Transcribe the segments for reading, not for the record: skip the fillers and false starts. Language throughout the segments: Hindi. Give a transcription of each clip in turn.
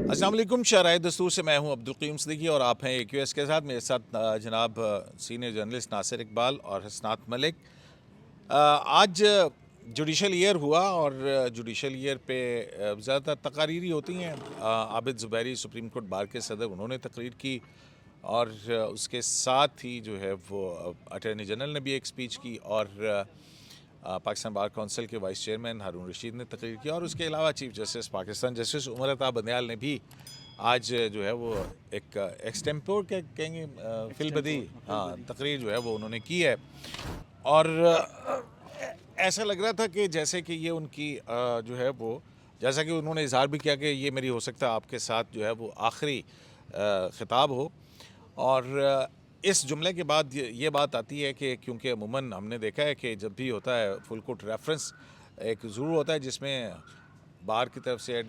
अस्सलाम वालेकुम। शराय दस्तूर से मैं हूं अब्दुल क़य्यूम सिद्दीकी और आप हैं AQS के साथ। मेरे साथ जनाब सीनियर जर्नलिस्ट नासिर इकबाल और हसनात मलिक। आज जुडिशल ईयर हुआ और जुडिशल ईयर पे ज़्यादातर तकारीरी होती हैं। Abid Zubairi supreme court bar के सदर, उन्होंने तकरीर की और उसके साथ ही जो है वो अटॉर्नी जनरल ने भी एक स्पीच की और पाकिस्तान बार काउंसिल के वाइस चेयरमैन हारून रशीद ने तकरीर की और उसके अलावा chief justice Pakistan justice Umar Ata Bandial ने भी आज जो है वो एक एक्सटेम्पोर के कहेंगे फिलबदी तकरीर जो है वो उन्होंने की है। और ऐसा लग रहा था कि जैसे कि ये उनकी जो है वो, जैसा कि उन्होंने इजहार भी किया कि ये मेरी हो सकता है आपके साथ जो है वो आखिरी खिताब हो। और इस जुमले के बाद ये बात आती है कि क्योंकि अमूमन हमने देखा है कि जब भी होता है फुल कोर्ट रेफरेंस एक ज़रूर होता है जिसमें बार की तरफ से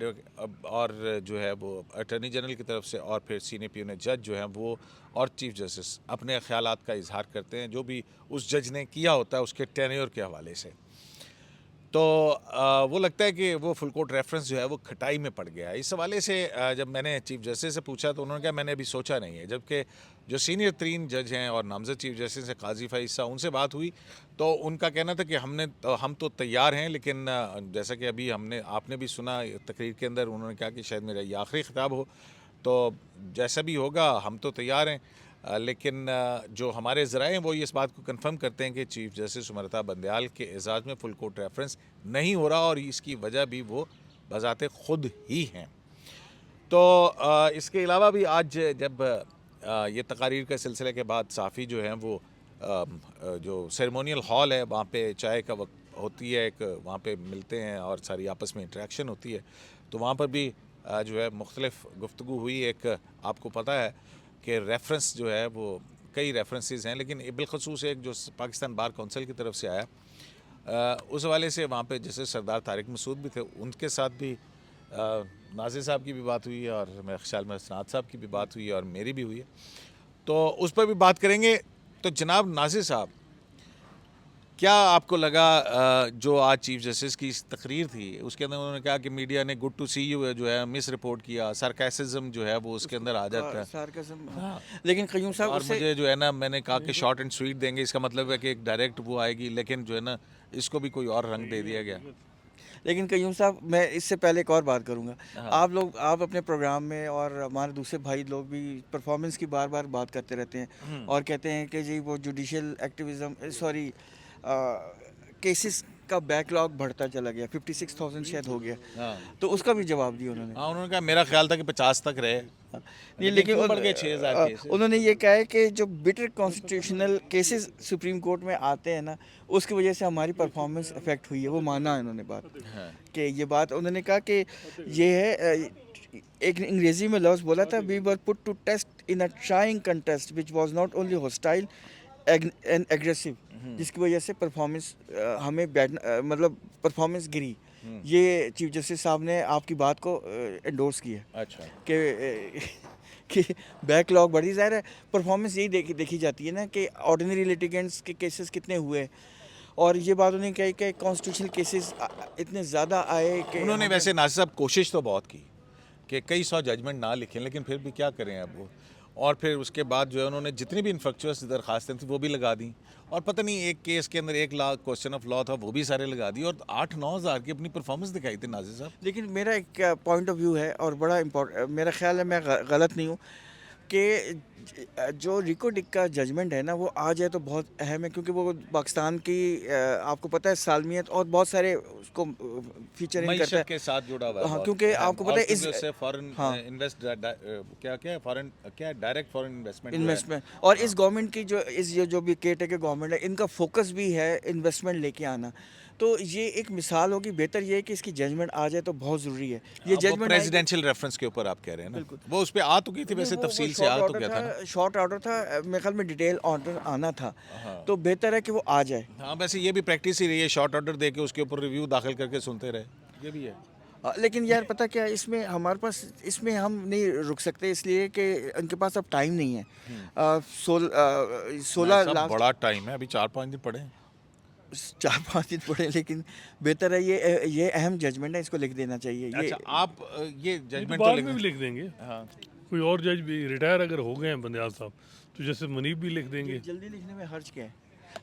और जो है वो अटॉर्नी जनरल की तरफ से और फिर सीनियर प्यून जज जो हैं वो और चीफ जस्टिस अपने ख्यालात का इजहार करते हैं जो भी उस जज ने किया होता है उसके टेन्योर के हवाले से। तो वो लगता है कि वो फुल कोर्ट रेफरेंस जो है वो खटाई में पड़ गया है। इस हवाले से जब मैंने चीफ जस्टिस से पूछा तो उन्होंने कहा मैंने अभी सोचा नहीं है, जबकि जो सीनियर 3 जज हैं और नामजद चीफ जस्टिस हैं काजी फ़ाइज़, उनसे बात हुई तो उनका कहना था कि हम तो तैयार हैं, लेकिन जैसा कि अभी आपने भी सुना तकरीर के अंदर उन्होंने कहा कि शायद मेरा ये आखिरी खिताब हो, तो जैसा भी होगा हम तो तैयार हैं। लेकिन जो हमारे ज़राए हैं वो इस बात को कंफर्म करते हैं कि चीफ जस्टिस उमर अता बंदयाल के एजाज़ में फुल कोर्ट रेफरेंस नहीं हो रहा और इसकी वजह भी वो बज़ाते ख़ुद ही हैं। तो इसके अलावा भी आज जब ये तकारीर के सिलसिले के बाद साफ़ी जो हैं वो जो सेरेमोनियल हॉल है वहाँ पे चाय का वक्त होती है, एक वहाँ पे मिलते हैं और सारी आपस में इंटरेक्शन होती है, तो वहाँ पर भी जो है मुख्तलिफ़ गुफ्तगू हुई। एक आपको पता है कि रेफरेंस जो है वो कई रेफरेंसेस हैं, लेकिन बिलखसूस एक जो पाकिस्तान बार काउंसिल की तरफ से आया उस हवाले से वहाँ पे जैसे सरदार तारिक मसूद भी थे, उनके साथ भी नाज़िर साहब की भी बात हुई और मेरे ख्याल में हसनात साहब की भी बात हुई और मेरी भी हुई है, तो उस पर भी बात करेंगे। तो जनाब नाज़िर साहब, क्या आपको लगा जो आज चीफ जस्टिस की तकरीर थी उसके अंदर उन्होंने कहा कि मीडिया ने गुड टू सी यू जो है मिस रिपोर्ट किया, सार्कासिज्म जो है वो उसके अंदर आ जाता है। सार्काज्म, लेकिन क़य्यूम साहब और मुझे जो है ना, मैंने कहा कि शॉर्ट एंड स्वीट देंगे, इसका मतलब है कि एक डायरेक्ट वो आएगी, लेकिन जो है ना इसको भी कोई और रंग दे दिया गया। लेकिन क़य्यूम साहब, मैं इससे पहले एक और बात करूंगा। आप अपने प्रोग्राम में और हमारे दूसरे भाई लोग भी परफॉर्मेंस की बार बार बात करते रहते हैं और कहते हैं कि जी वो जुडिशल एक्टिविज़म सॉरी केसेस का बैकलॉग बढ़ता चला गया, 56,000 शायद हो गया। तो उसका भी जवाब दिया उन्होंने। उन्होंने कहा मेरा ख्याल था कि 50 तक रहे, नहीं, लेकिन बढ़ गए 6,000 केसेस। उन्होंने ये कहा है कि जो bitter constitutional cases supreme court में आते हैं ना, उसकी वजह से हमारी परफॉर्मेंस इफेक्ट हुई है। वो माना है उन्होंने बात कि ये बात उन्होंने कहा कि ये है, एक अंग्रेजी में लफ्ज़ बोला था, we were put to test in a trying contest which was not only hostile and aggressive, जिसकी वजह से परफॉर्मेंस हमें मतलब परफॉर्मेंस गिरी। ये चीफ जस्टिस साहब ने आपकी बात को एंडोर्स किया। अच्छा, कि बैकलॉग बढ़ी, ज़ाहिर है परफॉर्मेंस यही देखी जाती है ना कि ऑर्डिनरी लिटिगेंट्स के केसेस कितने हुए, और ये बात उन्होंने कही कि कॉन्स्टिट्यूशनल केसेस इतने ज़्यादा आए कि उन्होंने वैसे नाज़िर साहब कोशिश तो बहुत की कि कई सौ जजमेंट ना लिखें, लेकिन फिर भी क्या करें अब वो। और फिर उसके बाद जो है उन्होंने जितनी भी इन्फ्रक्चुअस दरखास्तें थी वो भी लगा दी, और पता नहीं एक केस के अंदर 1 लाख क्वेश्चन ऑफ लॉ था वो भी सारे लगा दी, और 8-9 हज़ार की अपनी परफॉर्मेंस दिखाई थी नाज़िर साहब। लेकिन मेरा एक पॉइंट ऑफ व्यू है और बड़ा इम्पोर्टेंट, मेरा ख्याल है मैं गलत नहीं हूँ कि जो रिको डिक का जजमेंट है ना वो आ जाए तो बहुत अहम है, क्योंकि वो पाकिस्तान की आपको पता है सालमियत और बहुत सारे उसको फीचर इन करता है के साथ जुड़ा हुआ है। हाँ, बहुत क्योंकि अहम। आपको पता और है क्योंकि उससे फॉरेन हाँ क्या फॉरेन क्या डायरेक्ट फॉरेन इन्वेस्टमेंट इन्वेस्टमेंट, और इस गवर्नमेंट की ये जो भी केयर टेकर गवर्नमेंट है, इनका फोकस भी है इन्वेस्टमेंट लेके आना। तो ये एक मिसाल होगी, बेहतर ये है कि इसकी जजमेंट आ जाए तो बहुत ज़रूरी है। ये जजमेंट प्रेसिडेंशियल रेफरेंस के ऊपर आप कह रहे हैं ना, बिल्कुल। वो उस पर आ तो गई थी, वैसे तफसील से आ तो गया था ना। शॉर्ट ऑर्डर था, मेरे ख्याल में डिटेल ऑर्डर आना था, तो बेहतर है कि वो आ जाए। हाँ, वैसे ये भी प्रैक्टिस ही रही है, शॉर्ट ऑर्डर दे के उसके ऊपर रिव्यू दाखिल करके सुनते रहे, ये भी है। लेकिन यार पता क्या है, इसमें हमारे पास इसमें हम नहीं रुक सकते, इसलिए कि उनके पास अब टाइम नहीं है। 16 लाख बड़ा टाइम है, अभी 4-5 दिन पड़े हैं। 4-5 दिन पढ़े, लेकिन बेहतर है ये अहम जजमेंट है, इसको लिख देना चाहिए। ये अच्छा, आप ये नहीं तो जजमेंट तो बाद लिख में भी लिख देंगे। हाँ, कोई और जज भी रिटायर अगर हो गए हैं बंदयाल साहब तो जैसे मुनीब भी लिख देंगे। जल्दी लिखने में हर्ज क्या है,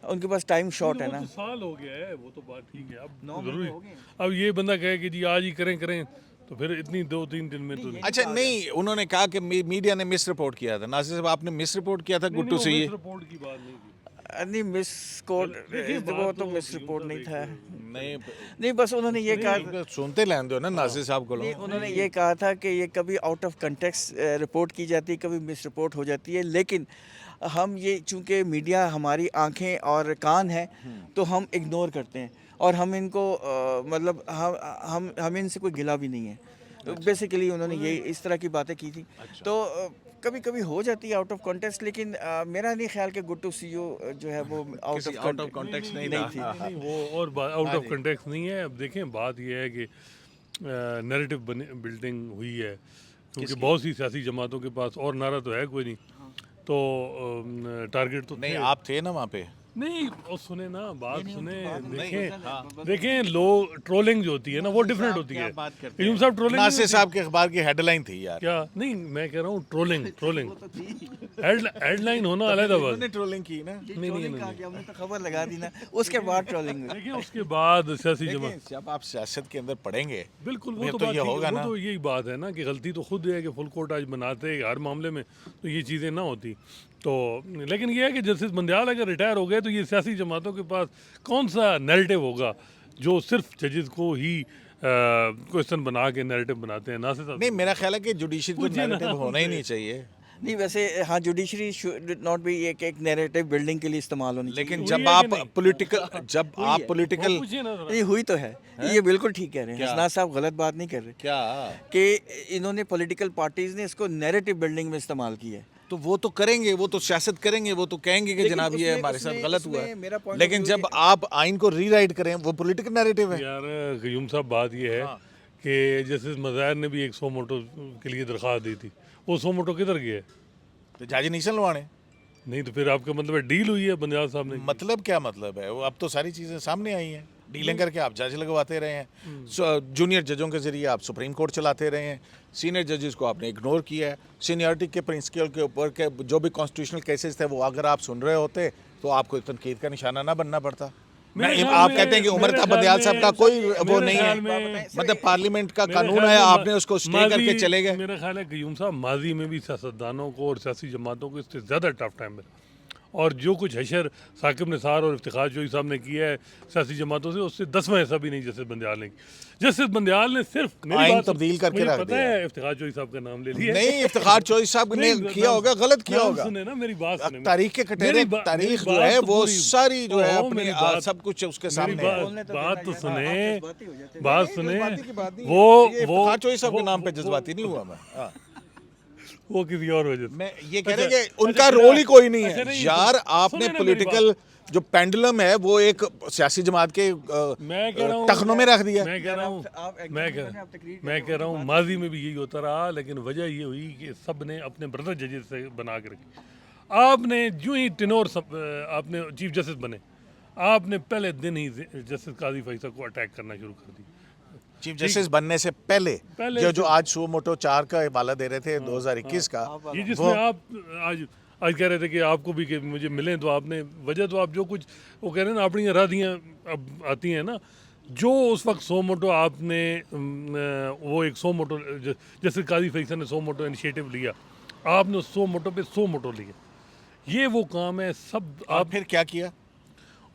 उनके पास टाइम शॉर्ट है वो ना। तो साल हो गया है, वो तो बात ठीक है। अब 9 तो महीने जरूरी हो गए हैं। अब ये बंदा कहे कि जी आज ही करें तो फिर इतनी 2-3 दिन में तो नहीं। अच्छा नहीं, उन्होंने कहा कि मीडिया ने मिस रिपोर्ट किया था। नासिर साहब, आपने मिस रिपोर्ट किया था गुट्टू से ये? रिपोर्ट की बात नहीं की। नहीं, मिस कोड देखिए, वो बात तो तो मिस रिपोर्ट नहीं था। नहीं, नहीं, बस उन्होंने ये कहा, सुनते लें दो ना नासिर साहब को। नहीं, उन्होंने ये कहा था कि ये कभी आउट ऑफ कंटेक्स्ट रिपोर्ट की जाती है, कभी मिस रिपोर्ट हो जाती है, लेकिन हम ये चूंकि मीडिया हमारी आंखें और कान है तो हम इग्नोर करते हैं, और हम इनको मतलब हम इनसे कोई गिला भी नहीं है। बेसिकली उन्होंने ये इस तरह की बातें की थी। तो कभी कभी हो जाती है आउट ऑफ कॉन्टेक्स्ट, लेकिन मेरा नहीं ख्याल कि गुट्टू सीईओ जो है वो आउट ऑफ कॉन्टेक्स्ट नहीं नहीं था। थी। नहीं, वो और आउट ऑफ कंटेक्स्ट नहीं है। अब देखें, बात यह है कि नैरेटिव बिल्डिंग हुई है, क्योंकि बहुत सी सियासी जमातों के पास और नारा तो है कोई नहीं, तो टारगेट तो नहीं, थे। आप थे ना वहाँ पे। नहीं, और सुने ना, बात सुने, देखें हाँ। देखें लोग ट्रोलिंग जो होती है ना वो डिफरेंट होती है। यूं साहब ट्रोलिंग नासिर साहब के अखबार की हेडलाइन थी यार। क्या नहीं, मैं कह रहा हूँ ट्रोलिंग हेडलाइन होना अलग बात। उन्होंने ट्रोलिंग की ना। हमने तो खबर लगा दी ना, उसके बाद ट्रोलिंग हुई। देखिए उसके बाद सियासी जमा लेकिन जब आप सियासत के अंदर पढ़ेंगे बिल्कुल, वो फिर तो तो बात ये ठीक है, होगा वो ना। तो यही बात है ना कि गलती तो खुद है कि फुल कोर्ट आज बनाते हर मामले में तो ये चीज़ें ना होती। तो लेकिन ये है कि जस्टिस बंदयाल अगर रिटायर हो गए तो ये सियासी जमातों के पास कौन सा नैरेटिव होगा जो सिर्फ जजेस को ही क्वेश्चन बना के नैरेटिव बनाते हैं। नासिर साहब नहीं, मेरा ख्याल है कि जुडिशरी को पूछिए ना नैरेटिव होना ही उनसे। नहीं चाहिए। नहीं, वैसे हाँ, जुडिशरी शुड नॉट बी एक नैरेटिव बिल्डिंग के लिए इस्तेमाल होनी चाहिए। लेकिन हुई जब है कि आप नहीं? पॉलिटिकल जब आप वो पॉलिटिकल पूछिए ना जरा। नहीं, हुई तो है, ये बिल्कुल ठीक कह रहे हैं, क्या? हसनात साहब गलत बात नहीं कर रहे क्या, कि इन्होंने पॉलिटिकल पार्टीज ने इसको नैरेटिव बिल्डिंग में इस्तेमाल किया है। तो वो तो करेंगे, वो तो सियासत करेंगे, वो तो कहेंगे कि लेकिन जनाब ये उसमें- हमारे साथ उसमें- गलत हुआ उसमें मेरा है। point of लेकिन view जब आप आइन को रीराइट करें वो पॉलिटिकल नैरेटिव है। यार कयूम साहब, बात ये है हाँ। कि जस्टिस मज़ाहिर ने भी एक 100 मोटो के लिए दरख्वास्त दी थी, वो 100 मोटो किधर गया है? तो जाजी नहीं चलवाने। नहीं तो फिर आपका मतलब है डील हुई है बंदयाल साहब ने? मतलब क्या मतलब है? वो अब तो सारी चीज़ें सामने आई हैं। डीलिंग करके आप जज लगवाते रहे हैं, जूनियर जजों के जरिए आप सुप्रीम कोर्ट चलाते रहे हैं, सीनियर जजेस को आपने इग्नोर किया है। सीनियरिटी के प्रिंसिपल के ऊपर के जो भी कॉन्स्टिट्यूशनल केसेस थे वो अगर आप सुन रहे होते तो आपको तनकीद का निशाना ना बनना पड़ता। मेरे मैं ख्याल आप में- कहते हैं कि उमर मेरे था ख्याल बंदयाल में- साहब का कोई वो मेरे नहीं ख्याल है, में- मतलब पार्लियामेंट का मेरे कानून ख्याल है, में आपने उसको स्टे माजी- करके चले गए। मेरा ख्याल है कयूम साहब, माजी में भी सियासतदानों को और सियासी जमातों को इससे ज़्यादा टफ टाइम मिला, और जो कुछ हशर साकिब निसार और इफ्तिखार जोई साहब ने किया है सियासी जमातों से, उससे 10वां हिस्सा भी नहीं जस्टिस बंदयाल ने की। जस्टिस बंदयाल ने सिर्फ आइन तब्दील करके मुझे रख पता दिया। है इफ्तिखार जोई साहब का नाम ले लिया नहीं, इफ्तिखार चौधरी साहब ने नहीं, किया होगा, गलत किया नाम होगा। सुने ना, मेरी बात सुने। तारीख के कटेरे, तारीख जो है वो सारी जो है अपनी सब कुछ उसके सामने है। बात तो सुने, जज्बाती हो जाते हैं। बात सुने, जज्बाती की बात नहीं है। वो ये इफ्तिखार चौधरी साहब के नाम पे जज्बाती नहीं हुआ मैं। हाँ। वो किसी और वजह से। मैं ये कह रहे अच्छा, कि उनका अच्छा, रोल ही कोई नहीं अच्छा, है नहीं, यार। आपने सुने ना मेरी पॉलिटिकल जो पेंडुलम है वो एक सियासी जमात के मैं कह रहा हूँ टखनों में रख दिया। मैं कह रहा हूँ आप एक मैं दूसरे कह से आप तकरीर मैं कह रहा हूँ माजी में भी यही होता रहा, लेकिन वजह ये हुई कि सब ने अपने ब्रदर जजेस से बना के रखी। आपने जो ही टिनोर आपने चीफ जस्टिस बने, आपने पहले दिन ही जस्टिस काजी फैसल को अटैक करना शुरू कर दी। चीफ जस्टिस बनने से पहले जो आज सो मोटो 4 का हवाला दे रहे थे 2021 का, ये जिसमें आप आज कह रहे थे कि आपको भी कि मुझे मिलें, तो आपने वजह तो आप जो कुछ वो कह रहे हैं ना, अपनी राधियाँ अब आती हैं ना, जो उस वक्त 100 मोटो आपने वो एक 100 मोटो जैसे काजी फैसल ने 100 मोटो इनिशिएटिव लिया, आपने उस 100 मोटो पे 100 मोटो लिए। ये वो काम है सब आप फिर क्या किया?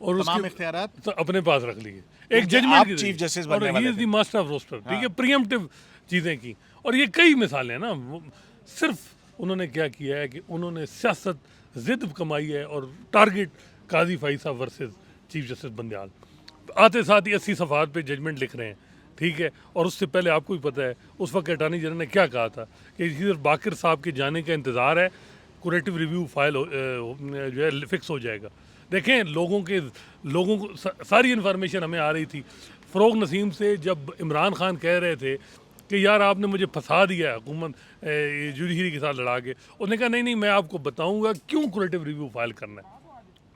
और तमाम उसके इख्तियारात अपने पास रख लिए एक क्योंकि जजमेंट आप की चीफ जरिए। जस्टिस और बनने वाले ही इज थे। द मास्टर ऑफ रोस्टर, ठीक है, प्रीएम्प्टिव चीज़ें की। और ये कई मिसालें हैं ना, सिर्फ उन्होंने क्या किया है कि उन्होंने सियासत जिद कमाई है और target Qazi Faisal versus chief justice Bandial, आते साथ ही 80 सफ़हात पे जजमेंट लिख रहे हैं, ठीक है। और उससे पहले आपको भी पता है उस वक्त अटॉर्नी जनरल ने क्या कहा था कि सिर्फ बाकिर साहब के जाने का इंतज़ार है, कुरेटिव रिव्यू फाइल जो है फिक्स हो जाएगा। देखें, लोगों को सारी इन्फॉर्मेशन हमें आ रही थी फ़रोग नसीम से, जब इमरान खान कह रहे थे कि यार आपने मुझे फंसा दिया हुकूमत जुडिशरी के साथ लड़ा के, उसने कहा नहीं मैं आपको बताऊंगा क्यों कुरेटिव रिव्यू फाइल करना है।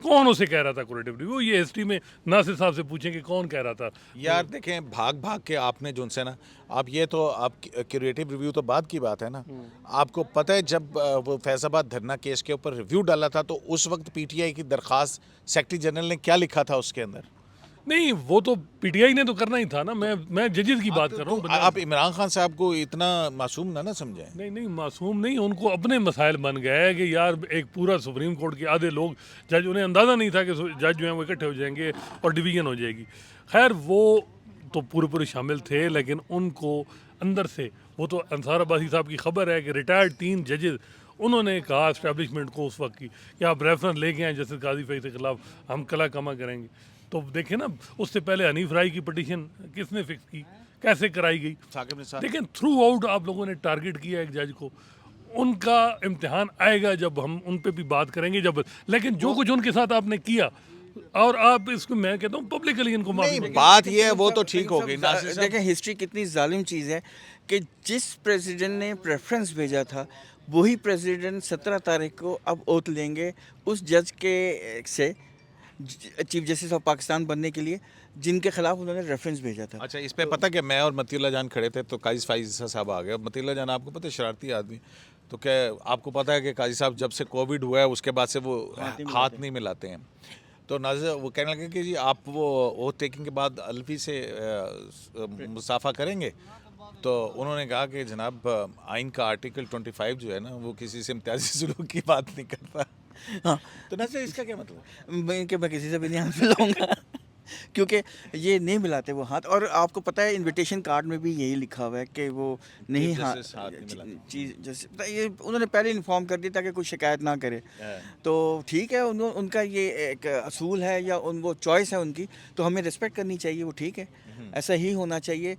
कौन उसे कह रहा था क्यूरेटिव रिव्यू? ये हिस्ट्री में नासिर साहब से पूछें कि कौन कह रहा था। यार देखें, भाग भाग के आपने जो उनसे ना, आप ये तो आप क्यूरेटिव रिव्यू तो बाद की बात है ना। आपको पता है जब वो फैजाबाद धरना केस के ऊपर रिव्यू डाला था तो उस वक्त पीटीआई की दरखास्त सेक्रेटरी जनरल ने क्या लिखा था उसके अंदर? नहीं, वो तो पीटीआई ने तो करना ही था ना। मैं जजेस की बात कर रहा हूँ। आप इमरान खान साहब को इतना मासूम ना समझें। नहीं नहीं, मासूम नहीं, उनको अपने मसाइल बन गए हैं कि यार एक पूरा सुप्रीम कोर्ट के आधे लोग जज, उन्हें अंदाज़ा नहीं था कि जज जो हैं वो इकट्ठे हो जाएंगे और डिवीजन हो जाएगी। खैर वो तो पूरे शामिल थे, लेकिन उनको अंदर से वो तो अंसार अब्बासी साहब की खबर है कि रिटायर्ड 3 जजेस उन्होंने कहा इस्टेब्लिशमेंट को उस वक्त की कि आप रेफरेंस लेके आए जस्टिस काजी फैज के खिलाफ, हम कला कमा करेंगे। तो देखें ना, उससे पहले हनीफ राय की पिटीशन किसने फिक्स की, कैसे कराई गई? साकिब निसार। लेकिन थ्रू आउट आप लोगों ने टारगेट किया एक जज को। उनका इम्तिहान आएगा जब हम उन पे भी बात करेंगे, जब लेकिन जो कुछ उनके साथ आपने किया, और आप इसको, मैं कहता हूँ पब्लिकली इनको माफी नहीं, बात ये है वो तो ठीक हो गई। देखें हिस्ट्री कितनी जालिम चीज़ है कि जिस प्रेसिडेंट ने प्रेफरेंस भेजा था वही प्रेसिडेंट 17 तारीख को अब ओथ लेंगे उस जज के से चीफ जस्टिस ऑफ पाकिस्तान बनने के लिए जिनके खिलाफ उन्होंने रेफरेंस भेजा था। अच्छा, इस पे पता कि मैं और मतीउल्लाह जान खड़े थे तो काजी फाइज़ साहब आ गए। मतीउल्लाह जान आपको पता है शरारती आदमी, तो क्या आपको पता है कि काजी साहब जब से कोविड हुआ है उसके बाद से वो हाथ नहीं मिलाते हैं। तो नाज़िर वो कहने लगे कि जी आप वो ओथ टेकिंग के बाद अल्फी से मुसाफा करेंगे। तो उन्होंने कहा कि जनाब आइन का आर्टिकल 25 जो है ना वो किसी से इम्तियाजी सलूक की बात नहीं करता। हाँ, तो नाज़िर इसका क्या मतलब? मैं किसी से भी नहीं हाथ मिलाऊंगा क्योंकि ये नहीं मिलाते वो हाथ। और आपको पता है इनविटेशन कार्ड में भी यही लिखा हुआ है कि वो नहीं हाथ चीज़ जैसे ये उन्होंने पहले इन्फॉर्म कर दिया ताकि कोई शिकायत ना करे। तो ठीक है, उनका ये एक असूल है या वो चॉइस है उनकी, तो हमें रिस्पेक्ट करनी चाहिए, वो ठीक है, ऐसा ही होना चाहिए।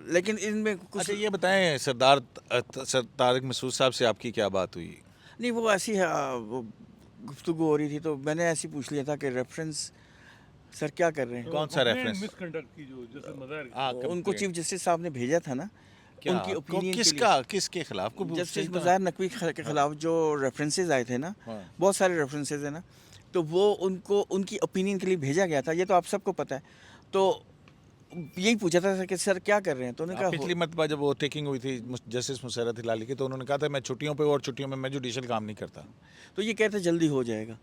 लेकिन इनमें कुछ अच्छा, ये बताएं सरदार तारिक मसूद साहब से आपकी क्या बात हुई? नहीं, वो ऐसी वो गुफ्तगू हो रही थी तो मैंने ऐसे पूछ लिया था कि रेफरेंस सर क्या कर रहे हैं। कौन सा रेफरेंस? मिसकंडक्ट की जो जैसे मज़ाहिर उनको चीफ जस्टिस साहब ने भेजा था ना, उनकी ओपिनियन किसके खिलाफ? जस्टिस मज़ाहिर नकवी के खिलाफ जो रेफरेंसेस आए थे ना, बहुत सारे रेफरेंसेस है ना, तो वो उनको उनकी ओपिनियन के लिए भेजा गया था। ये तो आप सबको पता है। तो यही पूछा था कि सर क्या कर रहे हैं, तो उन्होंने कहा पिछली मरतबा जब वो टेकिंग हुई थी जस्टिस मुशर्रत हिलाली की तो उन्होंने कहा था मैं छुट्टियों पे और छुट्टियों में मैं जुडिशल काम नहीं करता। तो ये कहते जल्दी हो जाएगा,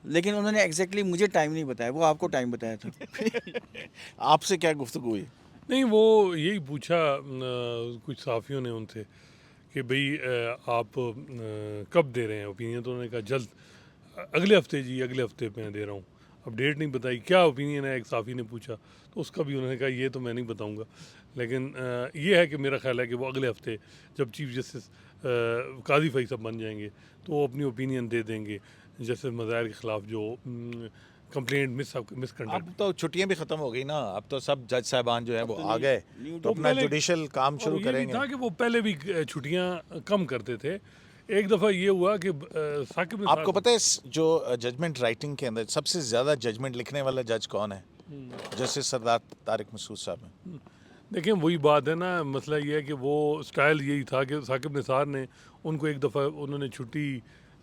लेकिन उन्होंने एग्जैक्टली मुझे टाइम नहीं बताया, वो आपको टाइम बताया था। आपसे क्या गुफ्तगू हुई? नहीं, वो यही पूछा कुछ सहाफ़ियों ने उनसे कि भाई आप कब दे रहे हैं ओपिनियन? तो उन्होंने कहा जल्द, अगले हफ्ते जी, अगले हफ्ते मैं दे रहा हूँ। अब डेट नहीं बताई। क्या ओपिनियन है, एक साफ़ी ने पूछा, तो उसका भी उन्होंने कहा ये तो मैं नहीं बताऊँगा, लेकिन ये है कि मेरा ख्याल है कि वो अगले हफ्ते जब चीफ जस्टिस काजी फैज साहब बन जाएंगे तो वो अपनी ओपिनियन दे देंगे जस्टिस मज़ाहिर के ख़िलाफ़ जो कंप्लेंट मिसकंडक्ट। अब तो छुट्टियां भी ख़त्म हो गई ना, अब तो सब जज साहबान जो हैं वो आ गए तो अपना जुडिशल काम शुरू करेंगे। था कि वो पहले भी छुट्टियां कम करते थे। एक दफ़ा ये हुआ कि साकिब ने, आपको पता है जो जजमेंट राइटिंग के अंदर सबसे ज़्यादा जजमेंट लिखने वाला जज कौन है? जस्टिस सरदार तारिक मसूद साहब हैं। देखें वही बात है ना, मसला ये है कि वो स्टाइल यही था कि साकिब निसार ने उनको एक दफ़ा उन्होंने छुट्टी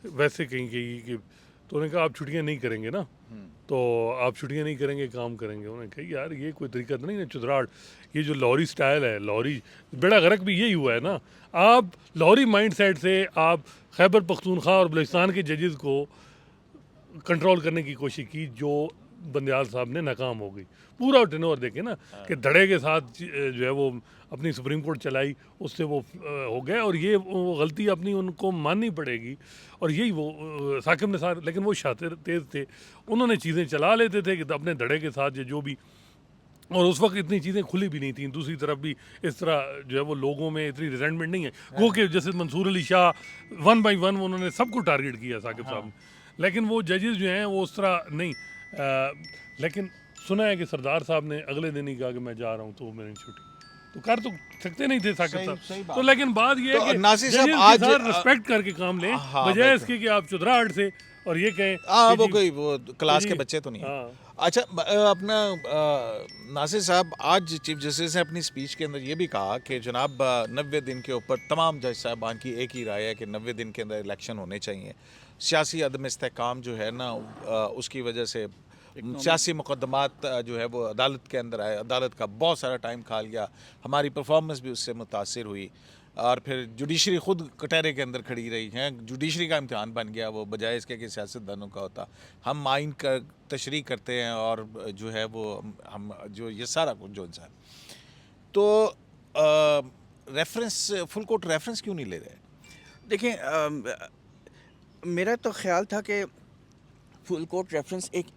वैसे कहीं कही कि, तो उन्होंने कहा आप छुट्टियां नहीं करेंगे ना, तो आप छुट्टियां नहीं करेंगे, काम करेंगे। उन्होंने कहा यार ये कोई तरीका तो नहीं है चुदराट, ये जो लॉरी स्टाइल है, लॉरी बेड़ा गर्क भी यही हुआ है ना। आप लॉरी माइंड सेट से आप खैबर पख्तूनख्वा और बलूचिस्तान के जजेस को कंट्रोल करने की कोशिश की, जो बंदयाल साहब ने नाकाम हो गई। पूरा टेनोर देखे ना कि धड़े के साथ जो है वो अपनी सुप्रीम कोर्ट चलाई, उससे वो हो गए, और ये वो गलती अपनी उनको माननी पड़ेगी। और यही वो साकिब निसार, लेकिन वो शातिर तेज़ थे, उन्होंने चीज़ें चला लेते थे कि अपने धड़े के साथ जो भी, और उस वक्त इतनी चीज़ें खुली भी नहीं थी। दूसरी तरफ भी इस तरह जो है वो लोगों में इतनी रिजेंटमेंट नहीं है। वो कि जैसे मंसूर अली शाह 1 by 1 उन्होंने सबको टारगेट किया साकिब साहब ने, लेकिन वो जजेस जो हैं वो उस तरह नहीं। लेकिन सुना है कि सरदार साहब ने अगले दिन ही कहा कि मैं जा रहा हूँ, तो मेरी छुट्टी तो कर तो सकते नहीं थे साकिब साहब। तो लेकिन बात ये है कि नासिर साहब आज रिस्पेक्ट करके काम लें, बजाय इसके कि आप चुदराहट से और ये कहें वो कोई वो क्लास के बच्चे तो नहीं है। अच्छा, अपना नासिर साहब आज चीफ जस्टिस ने अपनी स्पीच के अंदर ये भी कहा कि जनाब 90 दिन के ऊपर तमाम जज साहबान की एक ही राय है कि 90 दिन के अंदर इलेक्शन होने चाहिए। सियासी अदम इस्तेहकाम जो है ना उसकी वजह से सियासी मुकदमात जो है वो अदालत के अंदर आए, अदालत का बहुत सारा टाइम खा लिया, हमारी परफॉर्मेंस भी उससे मुतासिर हुई और फिर जुडिशरी खुद कटहरे के अंदर खड़ी रही हैं। जुडिशरी का इम्तिहान बन गया वो, बजाय इसके कि सियासतदानों का होता। हम आइन का तशरीह करते हैं और जो है वो हम जो ये सारा कुछ जो इंसान तो रेफरेंस फुल कोर्ट रेफरेंस क्यों नहीं ले रहे? देखें, मेरा तो ख्याल था कि फुल कोर्ट रेफरेंस एक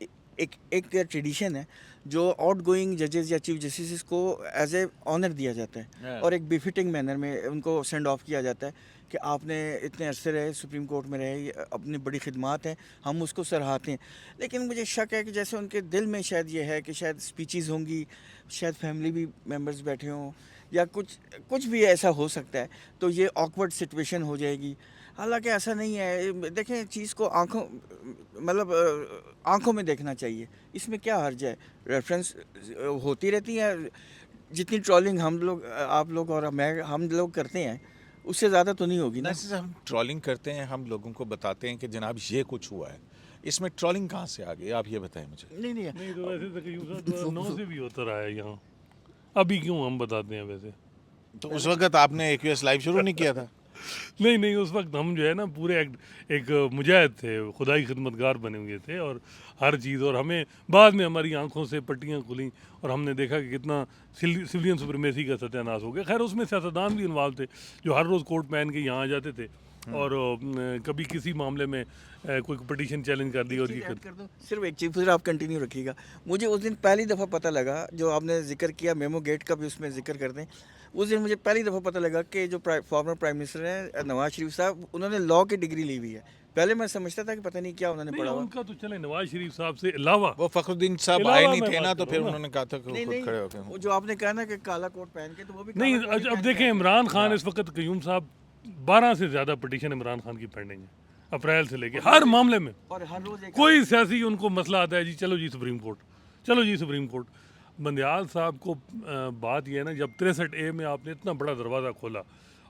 ट्रेडिशन है जो आउट गोइंग जजेस या चीफ जस्टिस को एज ए ऑनर दिया जाता है और एक बिफिटिंग मैनर में उनको सेंड ऑफ किया जाता है कि आपने इतने अरसे रहे सुप्रीम कोर्ट में रहे, अपनी बड़ी खिदमात हैं, हम उसको सराहते हैं। लेकिन मुझे शक है कि जैसे उनके दिल में शायद ये है कि शायद स्पीचेस होंगी, शायद फैमिली भी मेम्बर्स बैठे हों या कुछ भी ऐसा हो सकता है, तो ये ऑकवर्ड सिचुएशन हो जाएगी। हालांकि ऐसा नहीं है। देखें, चीज़ को आंखों में देखना चाहिए, इसमें क्या हर्ज है। रेफरेंस होती रहती है, जितनी ट्रोलिंग आप लोग और हम लोग करते हैं उससे ज़्यादा तो नहीं होगी ना। हम ट्रोलिंग करते हैं, हम लोगों को बताते हैं कि जनाब ये कुछ हुआ है, इसमें ट्रोलिंग कहाँ से आ गई आप ये बताएं मुझे। नहीं तो वैसे तो कहीं 2009 से भी होता रहा है यहाँ, अभी क्यों हम बताते हैं वैसे? तो उस वक्त आपने AQS लाइव शुरू नहीं किया था? नहीं उस वक्त हम जो है ना पूरे एक मुजाहिद थे, खुदाई खिदमतगार बने हुए थे और हर चीज़, और हमें बाद में हमारी आंखों से पट्टियाँ खुली और हमने देखा कि कितना सिविलियन सुप्रीमेसी का सत्यानाश हो गया। खैर उसमें सियासतदान भी इन्वॉल्व थे जो हर रोज़ कोर्ट पहन के यहाँ आ जाते थे और कभी किसी मामले में कोई पिटीशन चैलेंज कर दी और ये कर दो। सिर्फ एक चीज़ फिर आप कंटिन्यू रखिएगा। मुझे उस दिन पहली दफ़ा पता लगा, जो आपने जिक्र किया मेमो गेट का भी उसमें जिक्र कर दें, उस दिन मुझे पहली दफ़ा पता लगा कि जो फॉर्मर प्राइम मिनिस्टर हैं नवाज शरीफ साहब, उन्होंने लॉ की डिग्री ली हुई है। पहले मैं समझता था कि पता नहीं क्या उन्होंने पढ़ा हुआ। उनका तो चले नवाज शरीफ साहब से अलावा वो फखरुद्दीन साहब आए नहीं थे ना, तो फिर उन्होंने कहा था कि नहीं, खुद खड़े होकर वो जो आपने कहा ना कि काला कोट पहन के, तो वो भी नहीं। काला कोट ही अब पहन देखें, के इमरान खान इस वक्त कयूम साहब 12 से ज़्यादा पिटीशन इमरान खान की पेंडिंग है अप्रैल से लेके, हर मामले में। और हर रोज एक कोई सियासी उनको मसला आता है जी चलो जी सुप्रीम कोर्ट, चलो जी सुप्रीम कोर्ट। बंदयाल साहब को बात यह है ना, जब 63A में आपने इतना बड़ा दरवाज़ा खोला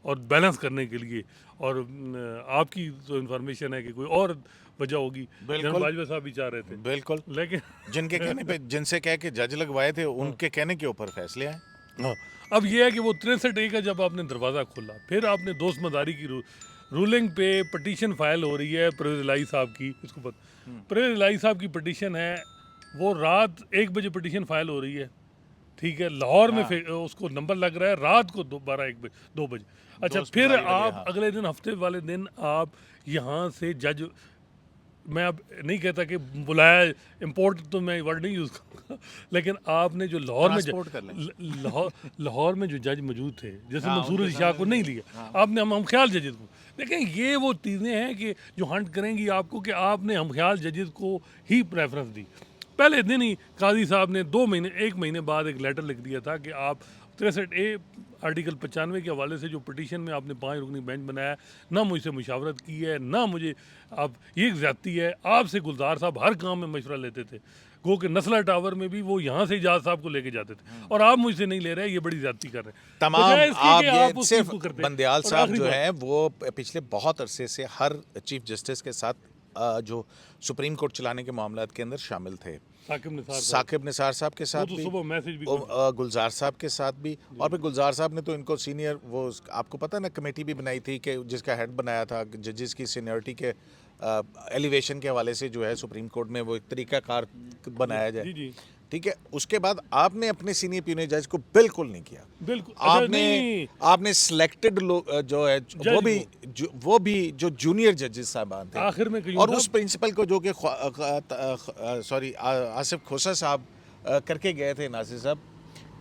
और बैलेंस करने के लिए, और आपकी तो इन्फॉर्मेशन है कि कोई और वजह होगी, जनरल बाजवा साहब भी चाह रहे थे बिल्कुल, लेकिन जिनके कहने पे जिनसे कह के जज लगवाए थे उनके कहने के ऊपर फैसले आए। हाँ, अब ये है कि वो 63A का जब आपने दरवाज़ा खोला, फिर आपने दोस्त मदारी की रूलिंग पे पटिशन फाइल हो रही है परवेज़ इलाही साहब की, इसको पता परवेज़ इलाही साहब की पटिशन है, वो रात 1 बजे पटिशन फाइल हो रही है, ठीक है, लाहौर में उसको नंबर लग रहा है रात को 12-1 बजे 2 बजे। अच्छा, फिर आप अगले दिन हफ्ते वाले दिन आप यहाँ से जज, मैं अब नहीं कहता कि बुलाया, इम्पोर्ट तो मैं वर्ड नहीं यूज़ करूँगा, लेकिन आपने जो लाहौर में जो जज मौजूद थे, जैसे मंसूर अली शाह को नहीं लिया आपने, हम ख्याल जजेस को। लेकिन ये वो चीज़ें हैं कि जो हंट करेंगी आपको कि आपने हम ख्याल जजेस को ही प्रेफरेंस दी। पहले दिन ही काजी साहब ने 1 महीने बाद एक लेटर लिख दिया था कि आप 63A आर्टिकल 95 के हवाले से जो पिटीशन में आपने 5 रुकनी बेंच बनाया, ना मुझसे मुशावरत की है, ना मुझे आप, ये ज़्यादती है। आपसे गुलजार साहब हर काम में मशवरा लेते थे, गो के नस्ला टावर में भी वो यहाँ से इजाज़ साहब को लेके जाते थे, और आप मुझसे नहीं ले रहे हैं, ये बड़ी ज़्यादती कर रहे हैं तमाम। आप ये सिर्फ बंदयाल साहब जो हैं वो पिछले बहुत अरसे से हर चीफ जस्टिस के साथ जो सुप्रीम कोर्ट चलाने के मामलात के अंदर शामिल थे, साकिब निसार साहब के साथ भी, गुलजार साहब के साथ भी, और फिर गुलजार साहब ने तो इनको सीनियर, वो आपको पता ना कमेटी भी बनाई थी कि जिसका हेड बनाया था जजेस की सीनियरिटी के एलिवेशन के हवाले से, जो है सुप्रीम कोर्ट में वो एक तरीकाकार बनाया जाए, ठीक है। उसके बाद आपने अपने सीनियर पीनियर जज को बिल्कुल नहीं किया, बिल्कुल आपने सिलेक्टेड लोग जो है वो भी जो जूनियर जजेस साहबान थे आखिर में, और उस प्रिंसिपल को जो कि आसिफ खोसा साहब करके गए थे नासिर साहब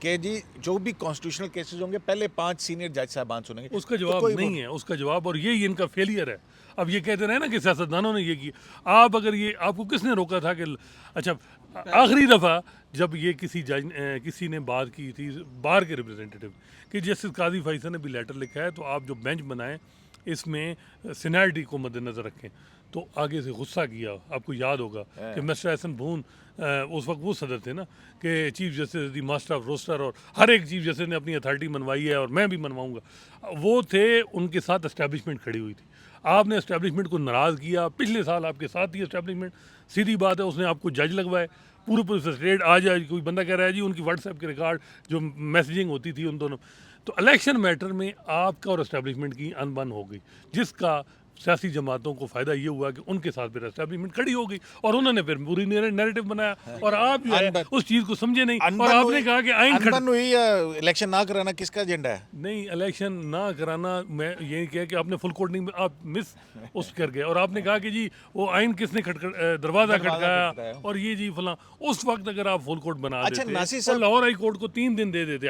कि जी जो भी कॉन्स्टिट्यूशनल केसेस होंगे पहले 5 सीनियर जज साहबान सुनेंगे, उसका जवाब नहीं है, उसका जवाब, और यही इनका फेलियर है। अब ये कहते रहे ना कि सियासतदानों ने ये किया, आप अगर ये, आपको किसने रोका था कि, अच्छा आखिरी दफ़ा जब ये किसी ने बात की थी बार के रिप्रेजेंटेटिव कि जस्टिस काजी फैसल ने भी लेटर लिखा है, तो आप जो बेंच बनाएं इसमें सीनियरिटी को मद्देनज़र रखें, तो आगे से गुस्सा किया। आपको याद होगा कि मिस्टर एहसन भून उस वक्त वो सदर थे ना कि chief justice the master of roster, और हर एक चीफ जस्टिस ने अपनी अथॉरिटी मनवाई है और मैं भी मनवाऊंगा, वो थे, उनके साथ एस्टैब्लिशमेंट खड़ी हुई थी। आपने इस्टेब्लिशमेंट को नाराज़ किया, पिछले साल आपके साथ थी इस्टेब्लिशमेंट, सीधी बात है उसने आपको जज लगवाए, पूरे स्टेट आज कोई बंदा कह रहा है जी उनकी व्हाट्सएप के रिकॉर्ड जो मैसेजिंग होती थी उन दोनों, तो इलेक्शन मैटर में आपका और इस्टेब्लिशमेंट की अनबन हो गई, जिसका सियासी जमातों को फ़ायदा ये हुआ कि उनके साथ फिर एस्टेब्लिशमेंट खड़ी हो गई और उन्होंने फिर पूरी नैरेटिव बनाया और आप जो है उस चीज़ को समझे नहीं और आपने कहा कि आइन अनबन हुई या इलेक्शन ना कराना किसका एजेंडा है? नहीं, इलेक्शन ना कराना, मैं ये कहा कि आपने फुल कोर्ट नहीं आप मिस उस कर गए और आपने कहा कि जी वो आइन किसने दरवाज़ा खटकाया और ये जी फलां, उस वक्त अगर आप फुल कोर्ट बना अच्छा, देते नासिर और साहब- लाहौर हाई कोर्ट को 3 दिन दे देते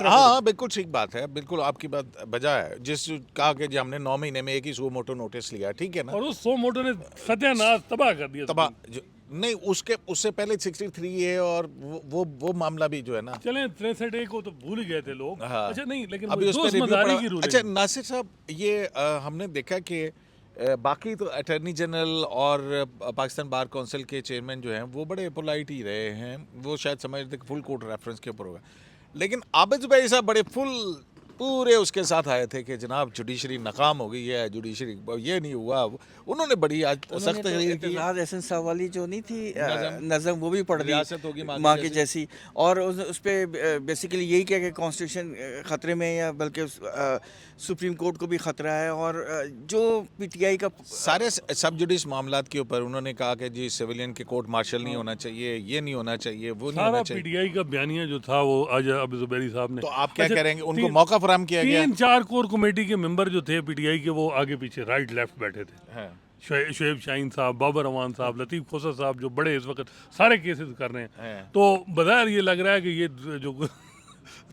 हाँ, बिल्कुल ठीक बात है, बिल्कुल आपकी बात बजा है। जिस कहा कि जी हमने 9 महीने में एक ही सो मोटो नोटिस लिया, ठीक है ना? और उस सो मोटो ने सत्यानाश तबाह कर दिया। तबाह नहीं, उससे पहले 63 है और वो मामला भी जो है ना, चलें 63 को तो भूल ही गए थे लोग। हाँ। अच्छा नहीं, लेकिन अभी उस पर दोस्त रिव्यू मदारी पड़ा। की रूलिंग। अच्छा नासिर साहब, ये हमने देखा कि बाकी तो अटॉर्नी जनरल और पाकिस्तान बार काउंसिल के चेयरमैन जो हैं वो बड़े पोलाइट ही रहे हैं, वो शायद समझते कि फुल कोर्ट रेफरेंस के ऊपर होगा, लेकिन आबिद भाई साहब बड़े पूरे उसके साथ आए थे कि जनाब जुडिशरी नाकाम हो गई है, जुडिशरी ये नहीं हुआ। उन्होंने बड़ी आज सख्त तहरीर की। एहसन साहब वाली जो नहीं थी नज़म, वो भी पढ़ दी रियासत होगी माँ की जैसी, और उस पर बेसिकली यही किया कि कॉन्स्टिट्यूशन ख़तरे में, या बल्कि सुप्रीम कोर्ट को भी ख़तरा है, और जो पीटीआई का सारे सब जुडिस मामलात के ऊपर उन्होंने कहा कि जी सिविलियन के कोर्ट मार्शल नहीं होना चाहिए, ये नहीं होना चाहिए, वो नहीं होना सारा चाहिए। पीटीआई का बयानिया जो था वो आज अब्दुल जुबैरी साहब ने, तो आप क्या अच्छा, करेंगे? उनको तीन- मौका फराहम किया गया? 3-4 कोर कमेटी के मेंबर जो थे पीटीआई के, वो आगे पीछे राइट लेफ्ट बैठे थे। हाँ। शुएब शाहीन साहब, बाबर अवान साहब, लतीफ़ खोसर साहब जो बड़े इस वक्त सारे केसेस कर रहे हैं, हैं। तो बज़ाहिर ये लग रहा है कि ये जो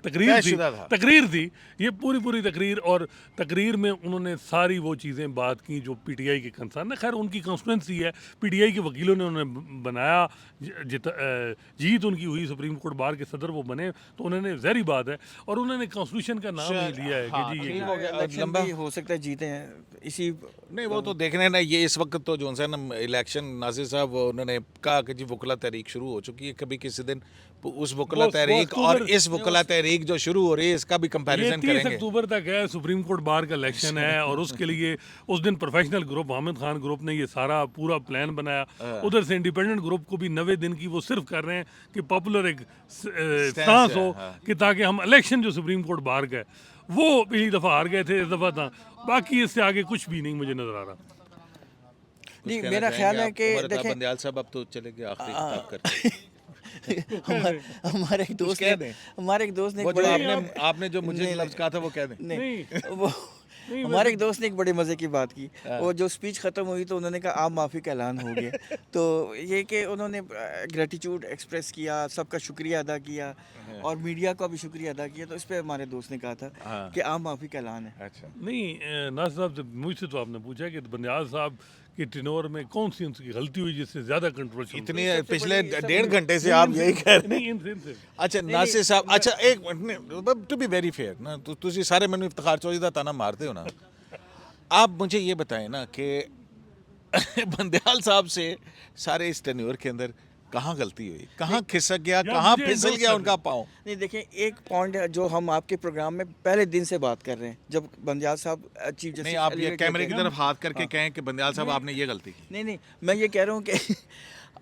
तयशुदा था। तकरीर थी, ये पूरी तकरीर, और तकरीर में उन्होंने सारी वो चीज़ें बात की जो पीटीआई के कंसर्न है। खैर उनकी कॉन्स्टिट्यूंसी है, पीटीआई के वकीलों ने उन्हें बनाया, जीत उनकी हुई, सुप्रीम कोर्ट बार के सदर वो बने, तो उन्होंने ज़हरी बात है, और उन्होंने कॉन्स्टिट्यूशन का नाम ही लिया है कि जी ये ठीक हो गया। इलेक्शन लंबा भी हो सकता है जीते हैं इसी। नहीं, वो तो देखने ना, ये इस वक्त तो जो है ना इलेक्शन, नासिर साहब उन्होंने कहा कि जी वकला तहरीक शुरू हो चुकी है, कभी किसी दिन उस वकला तहरीक और इस वकला तहरीक जो शुरू हो रही है इसका भी कंपैरिजन 30 करेंगे। अक्टूबर तक है, सुप्रीम कोर्ट बार का इलेक्शन है, और उसके लिए उस दिन professional group Hamid Khan group ने ये सारा पूरा प्लान बनाया, उधर से इंडिपेंडेंट ग्रुप को भी 90 दिन की वो सिर्फ कर रहे हैं कि पॉपुलर एक स्टांस हो, कि ताकि हम इलेक्शन जो सुप्रीम कोर्ट बार का है वो पिछली दफ़ा हार गए थे, इस दफ़ा था, बाकी इससे आगे कुछ भी नहीं मुझे नज़र आ रहा। नहीं, मेरा ख्याल है कि देखें, बंदयाल साहब अब तो चले गए आखिरी किताब करके। हमारे एक दोस्त कह ने दें। हमारे एक दोस्त ने वो एक जो बड़े आपने जो मुझे लफ्ज कहा था वो कह दें। नहीं वो हमारे एक दोस्त ने एक बड़े मज़े की बात की। वो जो स्पीच ख़त्म हुई तो उन्होंने कहा आप माफ़ी का ऐलान हो गया। तो ये कि उन्होंने ग्रेटिट्यूड एक्सप्रेस किया, सबका शुक्रिया अदा किया और मीडिया का भी शुक्रिया अदा किया। तो इस पर हमारे दोस्त ने कहा था कि आप माफ़ी का ऐलान है। अच्छा, नहीं, नासिर साहब से मुझसे तो आपने पूछा कि बंदयाल साहब के टेनोर में कौन सी उनकी गलती हुई जिससे ज़्यादा कंट्रोवर्शियल इतनी पिछले 1.5 घंटे से आप यही कह रहे हैं। नहीं, इनसे अच्छा नासिर साहब, अच्छा एक minute, to be very fair ना, तो तुसी सारे मैंने इफ्तिखार चौधरी दा ताना मारते हो ना, आप मुझे ये बताएं ना कि बंदयाल साहब से सारे इस टेन्योर के अंदर कहाँ गलती हुई, कहाँ खिसक गया, कहाँ मुझे फिसल endorse गया कर उनका पाँव? नहीं देखें, एक पॉइंट है जो हम आपके प्रोग्राम में पहले दिन से बात कर रहे हैं, जब बंदयाल साहब चीफ जस्टिस नहीं, आप ये कैमरे की तरफ हाथ करके कहें कि बंदयाल साहब आपने ये गलती की। नहीं, मैं ये कह रहा हूँ कि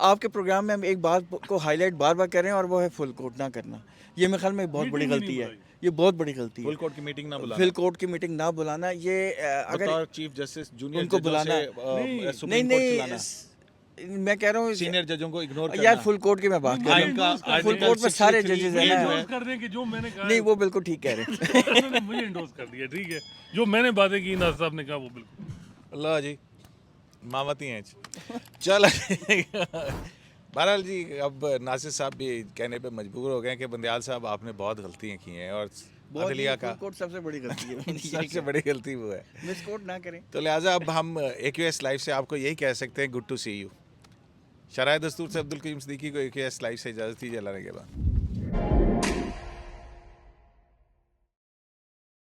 आपके प्रोग्राम में हम एक बात को हाईलाइट बार बार कर रहे हैं, और वो है फुल कोर्ट ना करना। ये मेरे ख्याल में बहुत बड़ी मीटिंग ही गलती नहीं है, ये बहुत बड़ी गलती है। फुल कोर्ट की मीटिंग ना बुलाना, फुल कोर्ट की मीटिंग ना बुलाना, ये अगर बतौर चीफ जस्टिस जूनियर उनको जजों बुलाना से, नहीं सुप्रीम कोर्ट चलाना, मैं कह रहा हूँ सीनियर जजों को इग्नोर करना। यार फुल कोर्ट की मैं बात कर रहा हूँ, फुल कोर्ट में सारे जजेस हैं ये ना। endorse कर दें कि जो मैंने कहा नहीं, वो बिल्कुल ठीक कह रहे हैं। उन्होंने मुझे इंडोर्स कर दिया, ठीक है, जो मैंने बातें की नासिर साहब ने कहा वो बिल्कुल। अल्लाह जी मामती हैं चल। बहरहाल जी, अब नासिर साहब भी कहने पे मजबूर हो गए कि बंदयाल साहब आपने बहुत गलतियाँ की हैं, और अदलिया का फुल कोर्ट सबसे बड़ी गलती है। सबसे बड़ी गलती वो है, मिस कोर्ट ना करें। तो लिहाजा अब हम AQS लाइव से आपको यही कह सकते हैं, गुड टू सी यू। शराय दस्तूर से अब्दुल करीम सिद्दीकी को AQS लाइव से इजाज़त दीजिए, अल्लाह के बाद।